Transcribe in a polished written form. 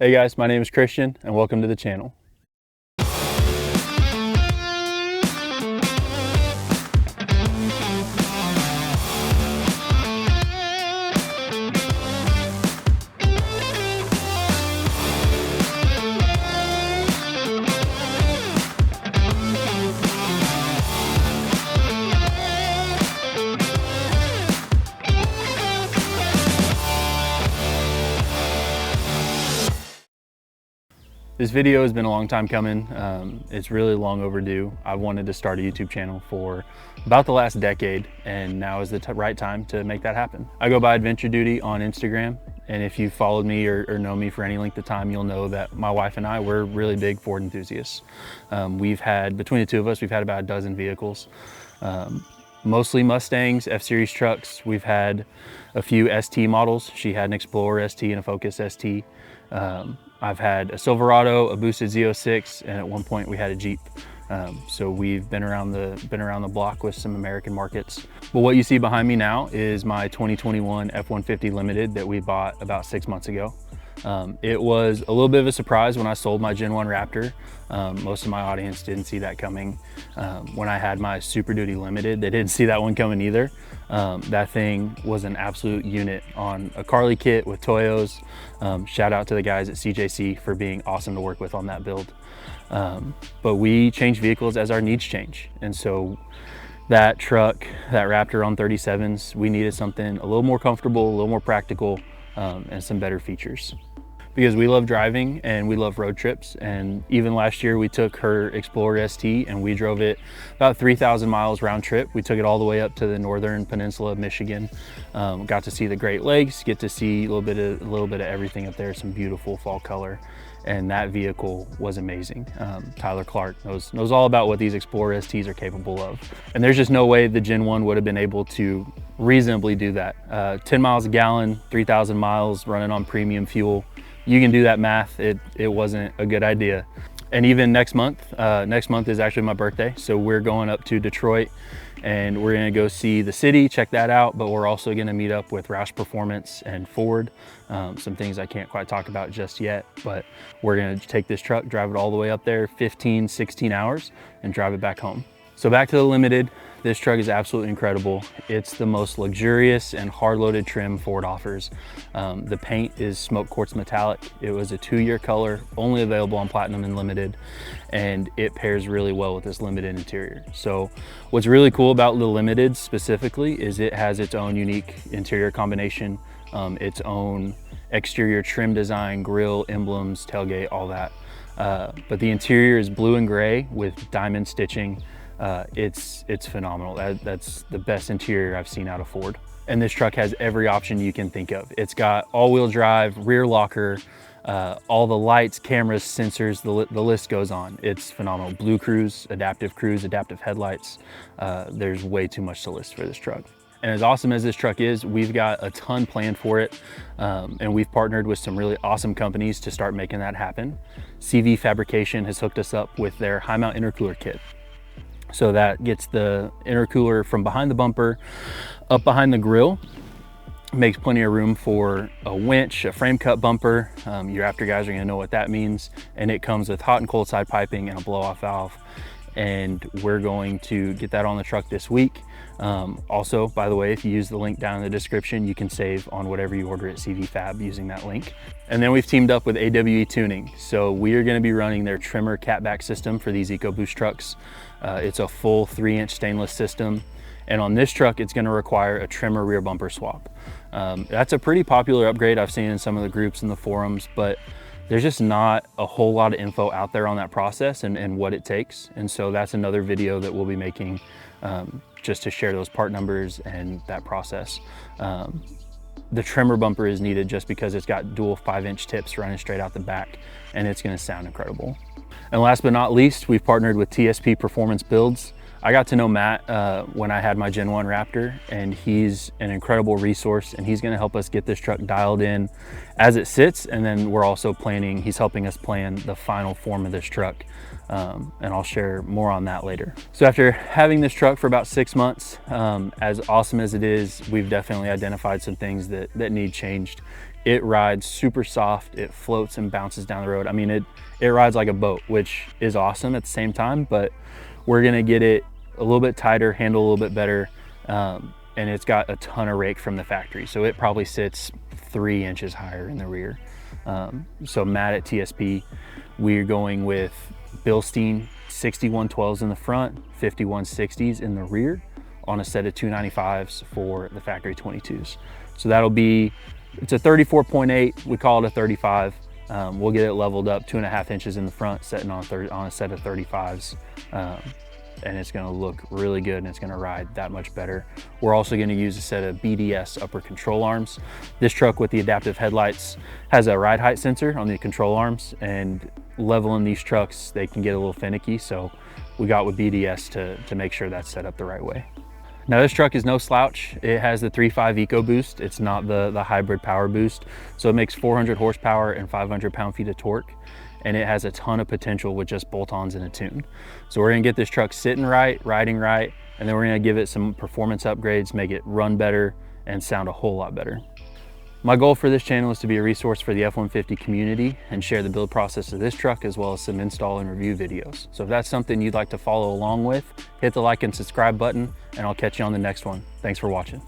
Hey guys, my name is Christian and welcome to the channel. This video has been a long time coming. It's really long overdue. I've wanted to start a YouTube channel for about the last decade, and now is the right time to make that happen. I go by AdventureDuty on Instagram, and if you've followed me or know me for any length of time, you'll know that my wife and I, we're really big Ford enthusiasts. We've had, between the two of us, we've had about a dozen vehicles. Mostly Mustangs, F-Series trucks. We've had a few ST models. She had an Explorer ST and a Focus ST. I've had a Silverado, a boosted Z06, and at one point we had a Jeep. So we've been around the block with some American markets. But what you see behind me now is my 2021 F150 Limited that we bought about 6 months ago. It was a little bit of a surprise when I sold my Gen 1 Raptor. Most of my audience didn't see that coming. When I had my Super Duty Limited, they didn't see that one coming either. That thing was an absolute unit on a Carly kit with Toyos. Shout out to the guys at CJC for being awesome to work with on that build. But we change vehicles as our needs change. And so that truck, that Raptor on 37s, we needed something a little more comfortable, a little more practical, and some better features. Because we love driving and we love road trips, and even last year we took her Explorer ST and we drove it about 3,000 miles round trip. We took it all the way up to the northern peninsula of Michigan. Got to see the Great Lakes, get to see a little bit of everything up there, some beautiful fall color, and that vehicle was amazing. Tyler Clark knows all about what these Explorer STs are capable of, and there's just no way the Gen 1 would have been able to reasonably do that. 10 miles a gallon, 3,000 miles running on premium fuel. You can do that math. It wasn't a good idea. And even next month is actually my birthday. So we're going up to Detroit and we're gonna go see the city, check that out. But we're also gonna meet up with Roush Performance and Ford. Some things I can't quite talk about just yet, but we're gonna take this truck, drive it all the way up there, 15, 16 hours, and drive it back home. So back to the Limited. This truck is absolutely incredible. It's the most luxurious and hard-loaded trim Ford offers. The paint is smoke quartz metallic. It was a 2-year color, only available on Platinum and Limited, and it pairs really well with this Limited interior. So what's really cool about the Limited specifically is it has its own unique interior combination, its own exterior trim design, grille, emblems, tailgate, all that. But the interior is blue and gray with diamond stitching. It's phenomenal. That's the best interior I've seen out of Ford. And this truck has every option you can think of. It's got all-wheel drive, rear locker, all the lights, cameras, sensors, the list goes on. It's phenomenal. Blue cruise, adaptive headlights. There's way too much to list for this truck. And as awesome as this truck is, we've got a ton planned for it. And we've partnered with some really awesome companies to start making that happen. CV Fabrication has hooked us up with their high mount intercooler kit. So that gets the intercooler from behind the bumper up behind the grille, makes plenty of room for a winch, a frame cut bumper. Your after guys are gonna know what that means. And it comes with hot and cold side piping and a blow off valve. And we're going to get that on the truck this week. Also, by the way, if you use the link down in the description, you can save on whatever you order at CV Fab using that link. And then we've teamed up with AWE Tuning. So we are gonna be running their trimmer catback system for these Ecoboost trucks. It's a full 3-inch stainless system. And on this truck, it's gonna require a trimmer rear bumper swap. That's a pretty popular upgrade I've seen in some of the groups and the forums, but there's just not a whole lot of info out there on that process and what it takes. And so that's another video that we'll be making just to share those part numbers and that process. The trimmer bumper is needed just because it's got dual 5-inch tips running straight out the back, and it's gonna sound incredible. And last but not least, we've partnered with TSP Performance Builds. I got to know Matt when I had my Gen 1 Raptor, and he's an incredible resource, and he's gonna help us get this truck dialed in as it sits. And then we're also planning, he's helping us plan the final form of this truck. And I'll share more on that later. So after having this truck for about 6 months, as awesome as it is, we've definitely identified some things that need changed. it rides super soft, it floats and bounces down the road. I mean, it rides like a boat, which is awesome at the same time, but we're gonna get it a little bit tighter, handle a little bit better, and it's got a ton of rake from the factory. So it probably sits 3 inches higher in the rear. So Matt at TSP, we're going with Bilstein 6112s in the front, 5160s in the rear on a set of 295s for the factory 22s. So that'll be, it's a 34.8, we call it a 35. We'll get it leveled up 2.5 inches in the front, setting on a set of 35s. And it's gonna look really good and it's gonna ride that much better. We're also gonna use a set of BDS upper control arms. This truck with the adaptive headlights has a ride height sensor on the control arms, and leveling these trucks, they can get a little finicky. So we got with BDS to make sure that's set up the right way. Now this truck is no slouch. It has the 3.5 Ecoboost. It's not the hybrid power boost. So it makes 400 horsepower and 500 pound-feet of torque. And it has a ton of potential with just bolt-ons and a tune. So we're gonna get this truck sitting right, riding right, and then we're gonna give it some performance upgrades, make it run better and sound a whole lot better. My goal for this channel is to be a resource for the F-150 community and share the build process of this truck as well as some install and review videos. So if that's something you'd like to follow along with, hit the like and subscribe button, and I'll catch you on the next one. Thanks for watching.